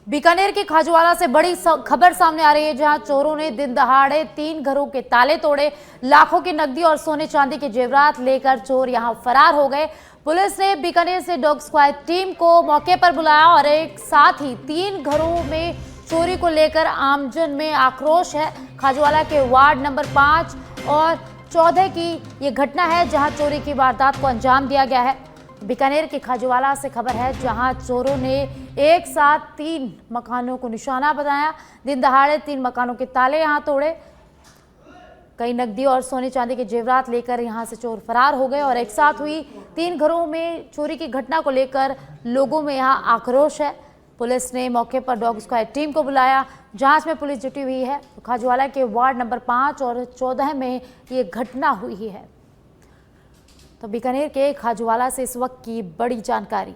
बीकानेर के खाजूवाला से बड़ी खबर सामने आ रही है, जहां चोरों ने दिन दहाड़े 3 घरों के ताले तोड़े। लाखों की नकदी और सोने चांदी के जेवरात लेकर चोर यहां फरार हो गए। पुलिस ने बीकानेर से डॉग स्क्वाड टीम को मौके पर बुलाया और एक साथ ही 3 घरों में चोरी को लेकर आमजन में आक्रोश है। खाजूवाला के वार्ड नंबर 5 और 14 की ये घटना है, जहां चोरी की वारदात को अंजाम दिया गया है। बीकानेर के खाजूवाला से खबर है, जहां चोरों ने एक साथ 3 मकानों को निशाना बनाया। दिन दहाड़े 3 मकानों के ताले यहां तोड़े। कई नकदी और सोने चांदी के जेवरात लेकर यहां से चोर फरार हो गए और एक साथ हुई 3 घरों में चोरी की घटना को लेकर लोगों में यहां आक्रोश है। पुलिस ने मौके पर डॉग स्क्वाड टीम को बुलाया। जांच में पुलिस जुटी हुई है। खाजूवाला के वार्ड नंबर 5 और 14 में ये घटना हुई है। तो बीकानेर के खाजूवाला से इस वक्त की बड़ी जानकारी,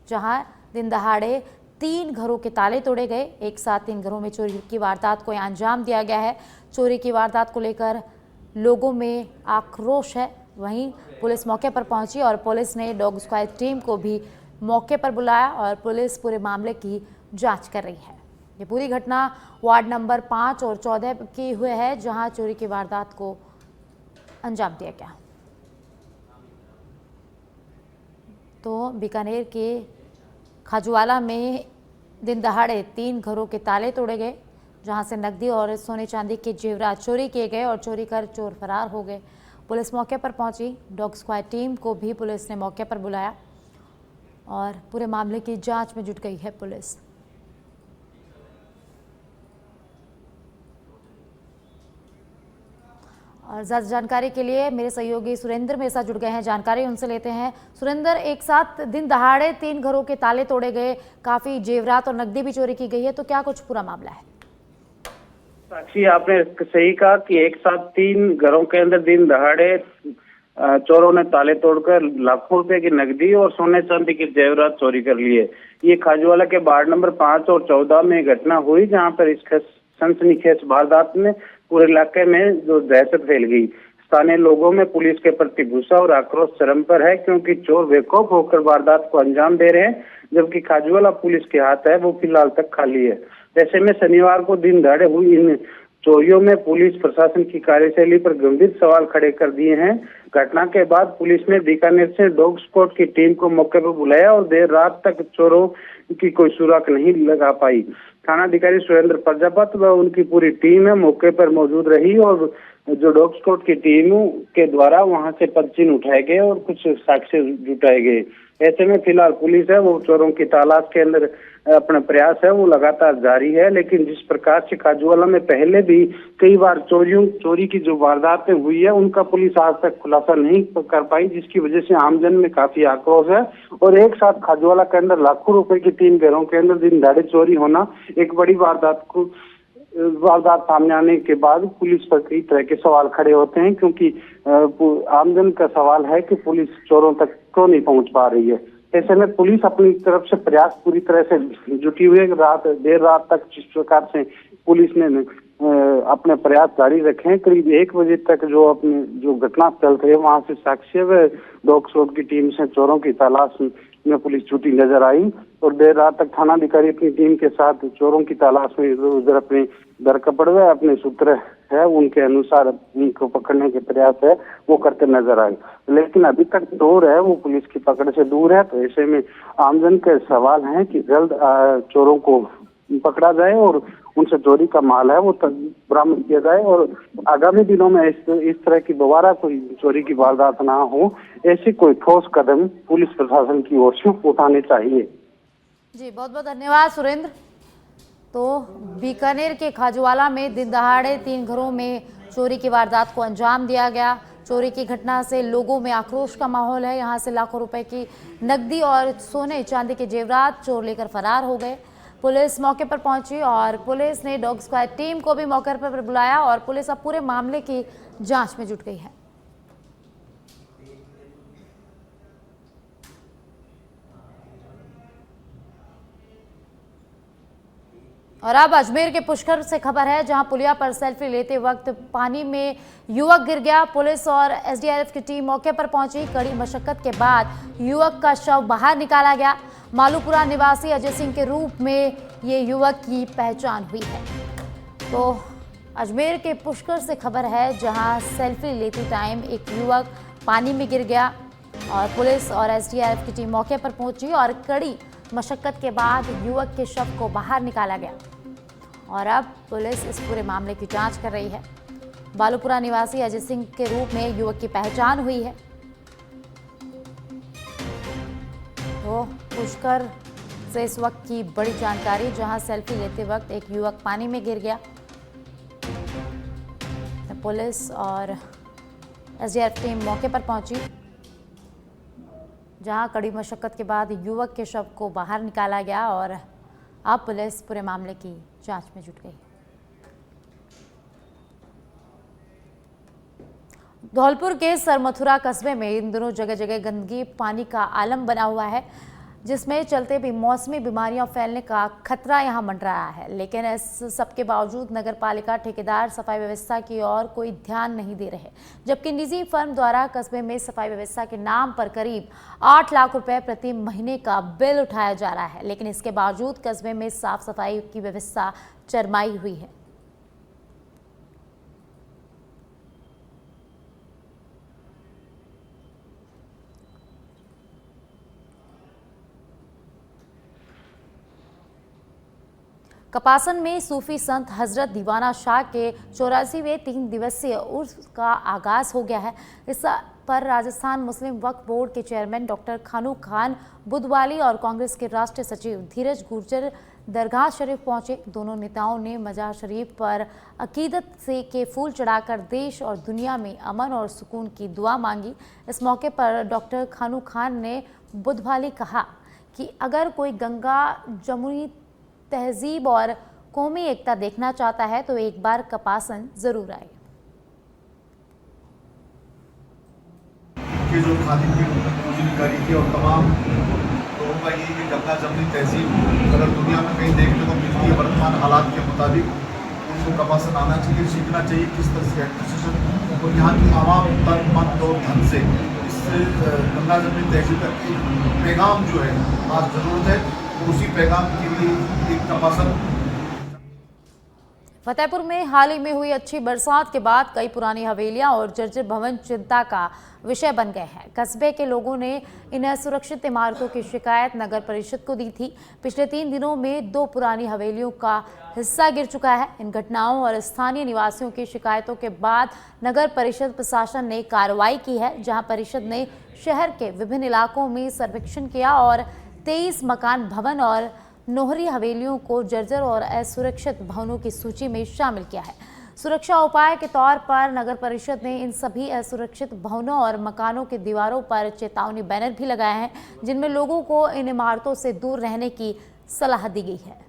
जहां दिन दहाड़े 3 घरों के ताले तोड़े गए। एक साथ 3 घरों में चोरी की वारदात को अंजाम दिया गया है। चोरी की वारदात को लेकर लोगों में आक्रोश है। वहीं पुलिस मौके पर पहुंची और पुलिस ने डॉग स्क्वाड टीम को भी मौके पर बुलाया और पुलिस पूरे मामले की जांच कर रही है। ये पूरी घटना वार्ड नंबर 5 और 14 की हुई है, जहां चोरी की वारदात को अंजाम दिया गया। तो बीकानेर के खाजूवाला में दिन दहाड़े 3 घरों के ताले तोड़े गए, जहां से नकदी और सोने चांदी के जेवरात चोरी किए गए और चोरी कर चोर फरार हो गए। पुलिस मौके पर पहुंची। डॉग स्क्वाड टीम को भी पुलिस ने मौके पर बुलाया और पूरे मामले की जांच में जुट गई है पुलिस। और ज़्यादा जानकारी के लिए मेरे सहयोगी सुरेंद्र मेरे साथ जुड़ गए हैं। जानकारी उनसे लेते हैं। सुरेंद्र, एक साथ दिन दहाड़े 3 घरों के ताले तोड़े गए, काफी जेवरात और नकदी भी चोरी की गई है, तो क्या कुछ पूरा मामला है? साक्षी, आपने सही कहा कि एक साथ 3 घरों के अंदर दिन दहाड़े चोरों ने ताले तोड़कर लाखों रुपए की नकदी और सोने चांदी के जेवरात चोरी कर लिए। ये खाजूवाला के वार्ड नंबर 5 और 14 में घटना हुई, जहां पर इस सनसनीखेज वारदात में पूरे इलाके में जो दहशत फैल गई। स्थानीय लोगों में पुलिस के प्रति गुस्सा और आक्रोश चरम पर है, क्योंकि चोर बेखौफ होकर वारदात को अंजाम दे रहे हैं, जबकि खाजूवाला पुलिस के हाथ है वो फिलहाल तक खाली है। ऐसे में शनिवार को दिन दहाड़े हुई इन चोरियों में पुलिस प्रशासन की कार्यशैली पर गंभीर सवाल खड़े कर दिए हैं। घटना के बाद पुलिस ने बीकानेर से डॉग स्क्वाड की टीम को मौके पर बुलाया और देर रात तक चोरों की कोई सुराग नहीं लगा पाई। थानाधिकारी सुरेंद्र प्रजापत व उनकी पूरी टीम है मौके पर मौजूद रही और जो डॉग स्क्वाड की टीम के द्वारा वहां से पदचिन्ह उठाए गए और कुछ साक्ष्य जुटाए गए। ऐसे में फिलहाल पुलिस है वो चोरों की तलाश के अंदर अपना प्रयास है वो लगातार जारी है। लेकिन जिस प्रकार से खाजूवाला में पहले भी कई बार चोरी की जो वारदातें हुई है, उनका पुलिस आज तक खुलासा नहीं कर पाई, जिसकी वजह से आमजन में काफी आक्रोश है। और एक साथ खाजूवाला के अंदर लाखों रुपए की 3 घरों के अंदर दिन दहाड़े चोरी होना एक बड़ी वारदात सामने आने के बाद पुलिस पर कई तरह के सवाल खड़े होते हैं, क्योंकि आमजन का सवाल है कि पुलिस चोरों तक क्यों नहीं पहुंच पा रही है। ऐसे में पुलिस अपनी तरफ से प्रयास पूरी तरह से जुटी हुई है। देर रात तक जिस प्रकार से पुलिस ने अपने प्रयास जारी रखे हैं, करीब 1 बजे तक जो घटनास्थल थे वहां से साक्ष्य व डॉग स्क्वाड की टीम से चोरों की तलाश में पुलिस जुटी नजर आई और देर रात तक थानाधिकारी अपनी टीम के साथ चोरों की तलाश में इधर उधर अपने दरकपड़ व अपने सूत्र है उनके अनुसार उनको पकड़ने के प्रयास है वो करते नजर आए। लेकिन अभी तक चोर है वो पुलिस की पकड़ से दूर है। तो ऐसे में आमजन के सवाल हैं कि जल्द चोरों को पकड़ा जाए और उनसे चोरी का माल है वो बरामद किया जाए और आगामी दिनों में इस तरह की दोबारा कोई चोरी की वारदात ना हो, ऐसी कोई ठोस कदम पुलिस प्रशासन की ओर से उठाने चाहिए। जी, बहुत बहुत धन्यवाद सुरेंद्र। तो बीकानेर के खाजूवाला में दिन दहाड़े 3 घरों में चोरी की वारदात को अंजाम दिया गया। चोरी की घटना से लोगों में आक्रोश का माहौल है। यहाँ से लाखों रुपए की नकदी और सोने चांदी के जेवरात चोर लेकर फरार हो गए। पुलिस मौके पर पहुंची और पुलिस ने डॉग स्क्वाड टीम को भी मौके पर बुलाया और पुलिस अब पूरे मामले की जांच में जुट गई है। और अब अजमेर के पुष्कर से खबर है, जहां पुलिया पर सेल्फी लेते वक्त पानी में युवक गिर गया। पुलिस और एसडीआरएफ की टीम मौके पर पहुंची। कड़ी मशक्कत के बाद युवक का शव बाहर निकाला गया। मालूपुरा निवासी अजय सिंह के रूप में ये युवक की पहचान हुई है। तो अजमेर के पुष्कर से खबर है, जहां सेल्फी लेते टाइम एक युवक पानी में गिर गया और पुलिस और एसडीआरएफ की टीम मौके पर पहुंची और कड़ी मशक्कत के बाद युवक के शव को बाहर निकाला गया और अब पुलिस इस पूरे मामले की जांच कर रही है। बालूपुरा निवासी अजय सिंह के रूप में युवक की पहचान हुई है। तो पुष्कर से इस वक्त की बड़ी जानकारी, जहां सेल्फी लेते वक्त एक युवक पानी में गिर गया। पुलिस और एसडीआरएफ टीम मौके पर पहुंची, जहां कड़ी मशक्कत के बाद युवक के शव को बाहर निकाला गया और अब पुलिस पूरे मामले की जांच में जुट गई। धौलपुर के सरमथुरा कस्बे में इन दिनों जगह जगह गंदगी पानी का आलम बना हुआ है, जिसमें चलते भी मौसमी बीमारियां फैलने का खतरा यहां मंडरा रहा है। लेकिन इस सबके बावजूद नगर पालिका ठेकेदार सफाई व्यवस्था की ओर कोई ध्यान नहीं दे रहे, जबकि निजी फर्म द्वारा कस्बे में सफाई व्यवस्था के नाम पर करीब 8 लाख रुपए प्रति महीने का बिल उठाया जा रहा है। लेकिन इसके बावजूद कस्बे में साफ सफाई की व्यवस्था चरमाई हुई है। कपासन में सूफी संत हजरत दीवाना शाह के 84वें 3 दिवसीय उर्स का आगाज हो गया है। इस पर राजस्थान मुस्लिम वक्फ बोर्ड के चेयरमैन डॉक्टर खानू खान बुधवाली और कांग्रेस के राष्ट्रीय सचिव धीरज गुर्जर दरगाह शरीफ पहुंचे। दोनों नेताओं ने मजार शरीफ पर अकीदत से के फूल चढ़ाकर देश और दुनिया में अमन और सुकून की दुआ मांगी। इस मौके पर डॉक्टर खानू खान ने बुधवाली कहा कि अगर कोई गंगा जमुनी तहजीब और कौमी एकता देखना चाहता है तो एक बार कपासन जरूर आए। जो खादी की पूजनकारी थी और तमाम लोगों का ये कि गंगा जमुनी तहजीब अगर दुनिया में कहीं देखने को मिलती है वर्तमान हालात के मुताबिक, उनको कपासन आना चाहिए, सीखना चाहिए किस तरह से एडमिनिस्ट्रेशन और यहाँ की आवाम तन मन और धन से इस गंगा जमुनी तहजीब का पैगाम जो है आज ज़रूरत है, उसी पैगाम के लिए एक कपासन। फतेहपुर में हाल ही में हुई अच्छी बरसात के बाद कई पुरानी हवेलियां और जर्जर भवन चिंता का विषय बन गए हैं। कस्बे के लोगों ने इन असुरक्षित इमारतों की शिकायत नगर परिषद को दी थी। पिछले 3 दिनों में 2 पुरानी हवेलियों का हिस्सा गिर चुका है। इन घटनाओं और स्थानीय निवासियों की शिकायतों के बाद नगर परिषद प्रशासन ने कार्रवाई की है, जहां परिषद ने शहर के विभिन्न इलाकों में सर्वेक्षण किया और 23 मकान भवन और नोहरी हवेलियों को जर्जर और असुरक्षित भवनों की सूची में शामिल किया है। सुरक्षा उपाय के तौर पर नगर परिषद ने इन सभी असुरक्षित भवनों और मकानों की दीवारों पर चेतावनी बैनर भी लगाए हैं, जिनमें लोगों को इन इमारतों से दूर रहने की सलाह दी गई है।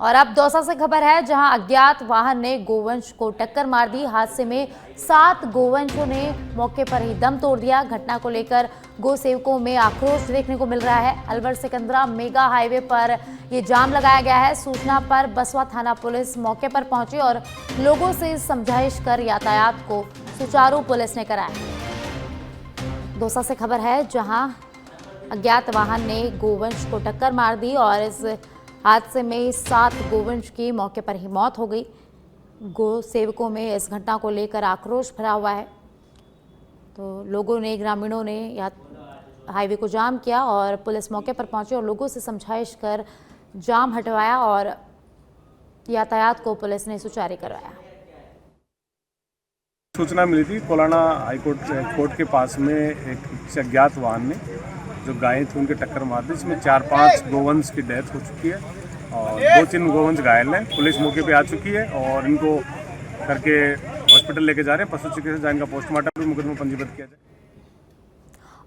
और अब दौसा से खबर है, जहां अज्ञात वाहन ने गोवंश को टक्कर मार दी। हादसे में 7 गोवंशों ने मौके पर ही दम तोड़ दिया। घटना को लेकर गो सेवकों में आक्रोश देखने को मिल रहा है। अलवर सिकंदरा मेगा हाईवे पर ये जाम लगाया गया है। सूचना पर बसवा थाना पुलिस मौके पर पहुंची और लोगों से समझाइश कर यातायात को सुचारू पुलिस ने कराया। दौसा से खबर है, जहां अज्ञात वाहन ने गोवंश को टक्कर मार दी और इस हादसे में 7 गोवंश की मौके पर ही मौत हो गई। गो सेवकों में इस घटना को लेकर आक्रोश भरा हुआ है। तो लोगों ने, ग्रामीणों ने हाईवे को जाम किया और पुलिस मौके पर पहुंची और लोगों से समझाइश कर जाम हटवाया और यातायात को पुलिस ने सुचारू करवाया। सूचना मिली थी कोलाना हाईकोर्ट कोर्ट के पास में एक अज्ञात वाहन ने जो गायें थी उनके टक्कर मार दी, जिसमें 4-5 गोवंश की डेथ हो चुकी है और 2-3 गोवंश घायल हैं। पुलिस मौके पे आ चुकी है और इनको करके हॉस्पिटल लेके जा रहे हैं। पशु चिकित्सक जाएंगे, पोस्टमार्टम भी मुकदमा पंजीबद्ध किया जाए।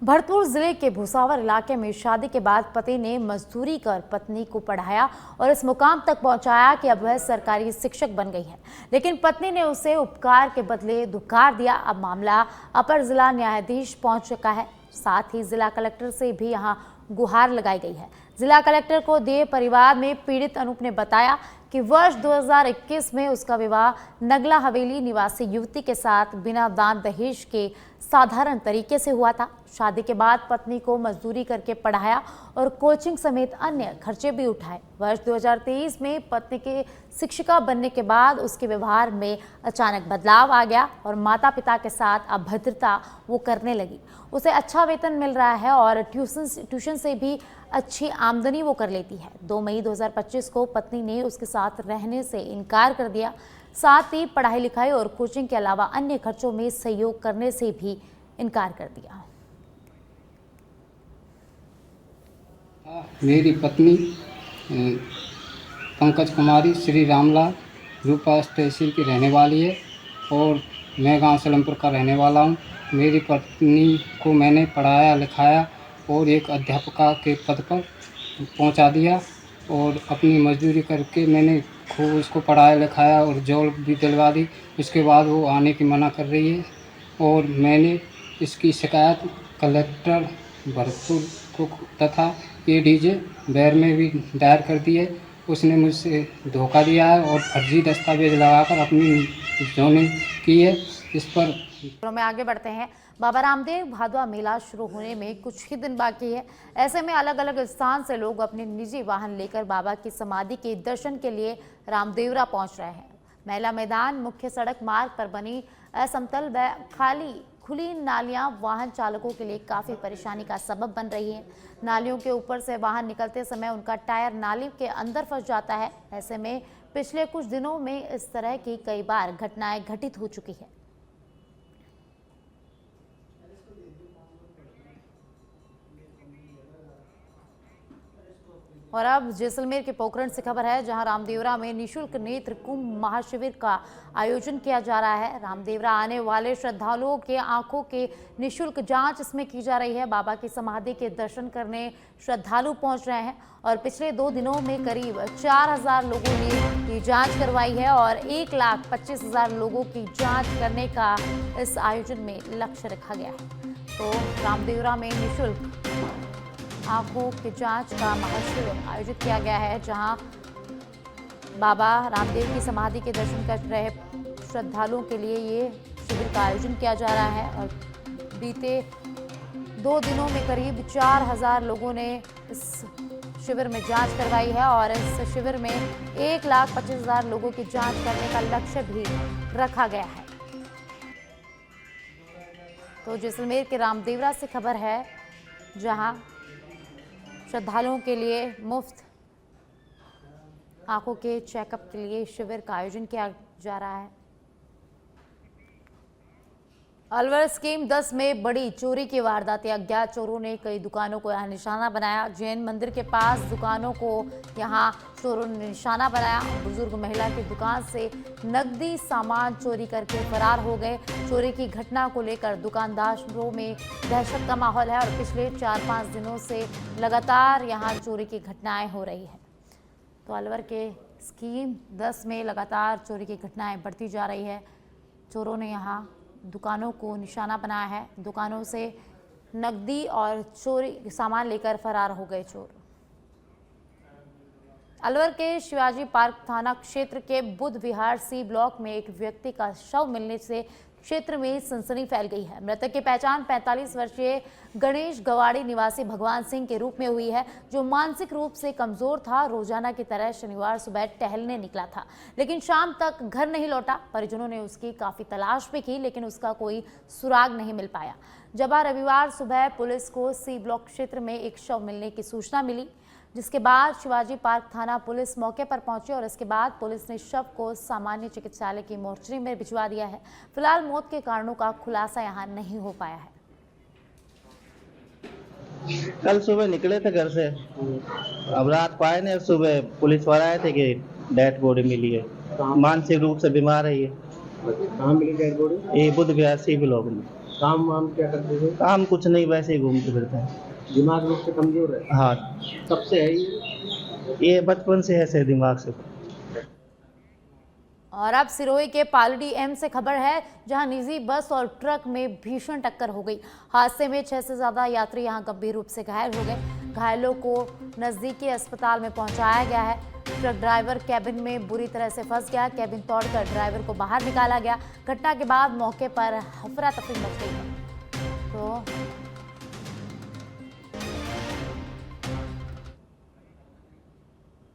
भरतपुर जिले के भुसावर इलाके में शादी के बाद पति ने मजदूरी कर पत्नी को पढ़ाया और इस मुकाम तक पहुंचाया कि अब वह सरकारी शिक्षक बन गई है, लेकिन पत्नी ने उसे उपकार के बदले धुकार दिया। अब मामला अपर जिला न्यायाधीश पहुंच चुका है। साथ ही जिला कलेक्टर से भी यहां गुहार लगाई गई है। जिला कलेक्टर को दिए परिवार में पीड़ित अनूप ने बताया कि वर्ष 2021 में उसका विवाह नगला हवेली निवासी युवती के साथ बिना दान दहेज के साधारण तरीके से हुआ था। शादी के बाद पत्नी को मजदूरी करके पढ़ाया और कोचिंग समेत अन्य खर्चे भी उठाए। वर्ष 2023 में पत्नी के शिक्षिका बनने के बाद उसके व्यवहार में अचानक बदलाव आ गया और माता पिता के साथ अभद्रता वो करने लगी। उसे अच्छा वेतन मिल रहा है और ट्यूशन से भी अच्छी आमदनी वो कर लेती है। 2 मई 2025 को पत्नी ने उसके साथ रहने से इनकार कर दिया। साथ ही पढ़ाई लिखाई और कोचिंग के अलावा अन्य खर्चों में सहयोग करने से भी इनकार कर दिया। मेरी पत्नी पंकज कुमारी श्री रामलाल रूपा तहसील की रहने वाली है और मैं गांव सलमपुर का रहने वाला हूं। मेरी पत्नी को मैंने पढ़ाया लिखाया और एक अध्यापिका के पद पर पहुंचा दिया और अपनी मजदूरी करके मैंने खूब उसको पढ़ाया लिखाया और जॉब भी दिलवा दी। उसके बाद वो आने की मना कर रही है और मैंने इसकी शिकायत कलेक्टर भरतपुर को तथा ADJ बैर में भी दायर कर दी है। उसने मुझसे धोखा दिया है और फर्जी दस्तावेज लगाकर अपनी जोनिंग की है। इस पर में आगे बढ़ते हैं। बाबा रामदेव भादवा मेला शुरू होने में कुछ ही दिन बाकी है। ऐसे में अलग अलग स्थान से लोग अपने निजी वाहन लेकर बाबा की समाधि के दर्शन के लिए रामदेवरा पहुंच रहे हैं। मेला मैदान मुख्य सड़क मार्ग पर बनी असमतल व खुली नालियां वाहन चालकों के लिए काफी परेशानी का सबब बन रही हैं। नालियों के ऊपर से वाहन निकलते समय उनका टायर नाली के अंदर फंस जाता है। ऐसे में पिछले कुछ दिनों में इस तरह की कई बार घटनाएं घटित हो चुकी है। और अब जैसलमेर के पोखरण से खबर है, जहां रामदेवरा में निशुल्क नेत्र कुंभ महाशिविर का आयोजन किया जा रहा है। रामदेवरा आने वाले श्रद्धालुओं के आंखों के निशुल्क जांच इसमें की जा रही है। बाबा की समाधि के दर्शन करने श्रद्धालु पहुंच रहे हैं और पिछले 2 दिनों में करीब 4000 लोगों ने की जांच करवाई है और 1,25,000 लोगों की जांच करने का इस आयोजन में लक्ष्य रखा गया है। तो रामदेवरा में निशुल्क आंखों की जांच का महाशिविर आयोजित किया गया है, जहां बाबा रामदेव की समाधि के दर्शन कर रहे श्रद्धालुओं के लिए ये शिविर का आयोजन किया जा रहा है। और बीते 2 दिनों में करीब 4000 लोगों ने इस शिविर में जांच करवाई है और इस शिविर में 1,25,000 लोगों की जांच करने का लक्ष्य भी रखा गया है। तो जैसलमेर के रामदेवरा से खबर है, जहां श्रद्धालुओं के लिए मुफ्त आंखों के चेकअप के लिए शिविर का आयोजन किया जा रहा है। अलवर स्कीम 10 में बड़ी चोरी की वारदात। अज्ञात चोरों ने कई दुकानों को यहां निशाना बनाया। जैन मंदिर के पास दुकानों को यहां चोरों ने निशाना बनाया। बुजुर्ग महिला की दुकान से नकदी सामान चोरी करके फरार हो गए। चोरी की घटना को लेकर दुकानदारों में दहशत का माहौल है और पिछले 4-5 दिनों से लगातार यहां चोरी की घटनाएं हो रही है। तो अलवर के स्कीम 10 में लगातार चोरी की घटनाएं बढ़ती जा रही है। चोरों ने यहां दुकानों को निशाना बनाया है। दुकानों से नकदी और चोरी सामान लेकर फरार हो गए चोर। अलवर के शिवाजी पार्क थाना क्षेत्र के बुद्ध विहार C ब्लॉक में एक व्यक्ति का शव मिलने से क्षेत्र में सनसनी फैल गई है। मृतक की पहचान 45 वर्षीय गणेश गवाड़ी निवासी भगवान सिंह के रूप में हुई है, जो मानसिक रूप से कमजोर था। रोजाना की तरह शनिवार सुबह टहलने निकला था, लेकिन शाम तक घर नहीं लौटा। परिजनों ने उसकी काफी तलाश भी की, लेकिन उसका कोई सुराग नहीं मिल पाया। जब रविवार सुबह पुलिस को C ब्लॉक क्षेत्र में एक शव मिलने की सूचना मिली, जिसके बाद शिवाजी पार्क थाना पुलिस मौके पर पहुंची और इसके बाद पुलिस ने शव को सामान्य चिकित्सालय की मोर्चरी में भिजवा दिया है। फिलहाल मौत के कारणों का खुलासा यहां नहीं हो पाया है। कल सुबह निकले थे घर से, अब रात को आए ने। सुबह पुलिस वाले आए थे कि डेड बॉडी मिली है, मानसिक रूप से बीमार है ये। कहाँ मिली डेड बॉडी? ये बुद्ध विहार C ब्लॉक में। काम वाम क्या करते थे? काम कुछ नहीं, वैसे ही घूमते फिरते हैं। दिमाग रूप से कमजोर है? हाँ। कब से है ये बचपन से है, दिमाग से। और अब सिरोही के पालड़ी एम से खबर है, जहां निजी बस और ट्रक में भीषण टक्कर हो गई। हादसे में 6 से ज्यादा यात्री यहां गंभीर रूप से घायल हो गए। घायलों को नजदीकी अस्पताल में पहुंचाया गया है। ट्रक ड्राइवर कैबिन में बुरी तरह से फंस गया। कैबिन तोड़कर ड्राइवर को बाहर निकाला गया। घटना के बाद मौके पर अफरा तफरी मच गई है। तो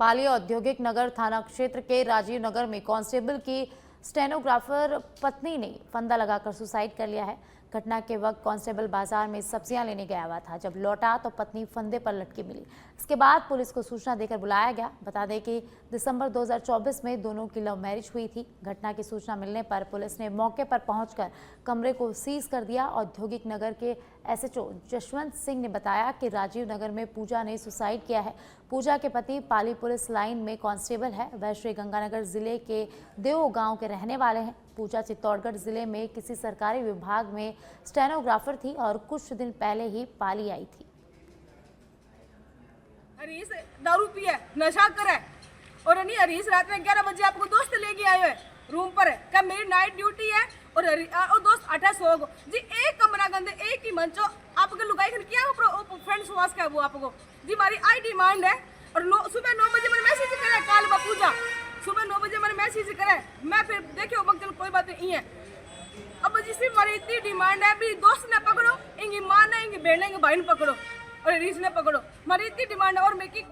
पाली औद्योगिक नगर थाना क्षेत्र के राजीव नगर में कांस्टेबल की स्टेनोग्राफर पत्नी ने फंदा लगाकर सुसाइड कर लिया है। घटना के वक्त कांस्टेबल बाजार में सब्जियां लेने गया हुआ था। जब लौटा तो पत्नी फंदे पर लटकी मिली। इसके बाद पुलिस को सूचना देकर बुलाया गया। बता दें कि दिसंबर 2024 में दोनों की लव मैरिज हुई थी। घटना की सूचना मिलने पर पुलिस ने मौके पर पहुंचकर कमरे को सीज कर दिया। औद्योगिक नगर के एसएचओ जशवंत सिंह ने बताया कि राजीव नगर में पूजा ने सुसाइड किया है। पूजा के पति पाली पुलिस लाइन में कांस्टेबल है। वह श्रीगंगानगर जिले के देव गांव के रहने वाले हैं। पूजा चित्तौड़गढ़ जिले में किसी सरकारी विभाग में स्टेनोग्राफर थी और कुछ दिन पहले ही पाली आई थी। हरीश दारू पिए, नशा करे और नहीं हरीश रात में 11 बजे आपको दोस्त लेके आए हुए रूम पर क्या मेरी नाइट ड्यूटी है और दोस्त 8 सो गो जी। एक कमरा गंदे एक ही मंचो आपके लुगाई क्या फ्रेंड सुवास का वो आपको जी हमारी आई डिमांड है। और सुबह 9 बजे मैंने मैसेज करे काल पूजा सुबह 9 बजे मैंने मैसेज करे मैं फिर देखियो चल कोई बात नहीं है। अब जी सिर्फ हमारी इतनी डिमांड है भी दोस्त ने पकड़ो, इंगी माँ ने इंगी बहन इंगी भाई ने पकड़ो और हरीश ने पकड़ो। हमारी इतनी डिमांड है और मैं की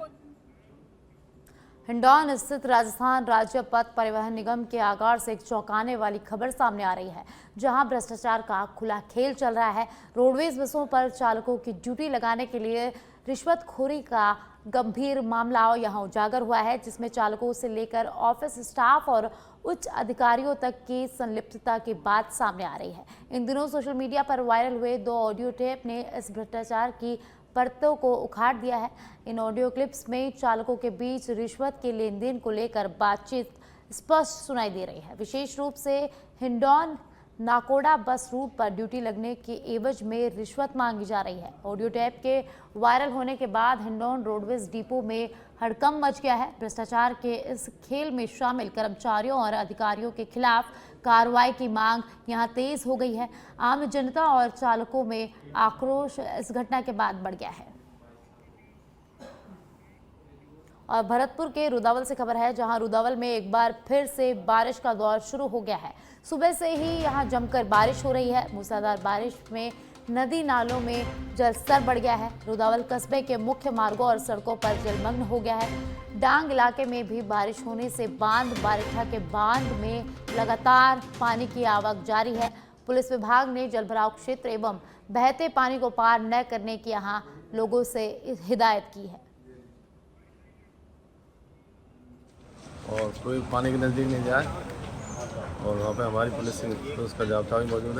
हिंडौन स्थित राजस्थान राज्य पथ परिवहन निगम के आगार से एक चौंकाने वाली खबर सामने आ रही है, जहां भ्रष्टाचार का खुला खेल चल रहा है। रोडवेज बसों पर चालकों की ड्यूटी लगाने के लिए रिश्वतखोरी का गंभीर मामला यहां उजागर हुआ है, जिसमें चालकों से लेकर ऑफिस स्टाफ और उच्च अधिकारियों तक की संलिप्तता की बात सामने आ रही है। इन दिनों सोशल मीडिया पर वायरल हुए 2 ऑडियो टेप ने इस भ्रष्टाचार की परतों को उखाड़ दिया है। इन ऑडियो क्लिप्स में चालकों के बीच रिश्वत के लेन देन को लेकर बातचीत स्पष्ट सुनाई दे रही है। विशेष रूप से हिंडौन नाकोड़ा बस रूट पर ड्यूटी लगने के एवज में रिश्वत मांगी जा रही है। ऑडियो टैप के वायरल होने के बाद हिंडौन रोडवेज डिपो में हड़कंप मच गया है। भ्रष्टाचार के इस खेल में शामिल कर्मचारियों और अधिकारियों के खिलाफ कार्रवाई की मांग यहां तेज हो गई है। आम जनता और चालकों में आक्रोश इस घटना के बाद बढ़ गया है। और भरतपुर के रुदावल से खबर है, जहां रुदावल में एक बार फिर से बारिश का दौर शुरू हो गया है। सुबह से ही यहां जमकर बारिश हो रही है। मूसलाधार बारिश में नदी नालों में जलस्तर बढ़ गया है। रुदावल कस्बे के मुख्य मार्गों और सड़कों पर जलमग्न हो गया है। डांग इलाके में भी बारिश होने से बांध बारिठा के बांध में लगातार पानी की आवक जारी है। पुलिस विभाग ने जलभराव क्षेत्र एवं बहते पानी को पार न करने की यहां लोगों से हिदायत की है। और कोई पानी के नज़दीक नहीं जाए और वहाँ पे हमारी पुलिस का जाब्ता भी मौजूद है।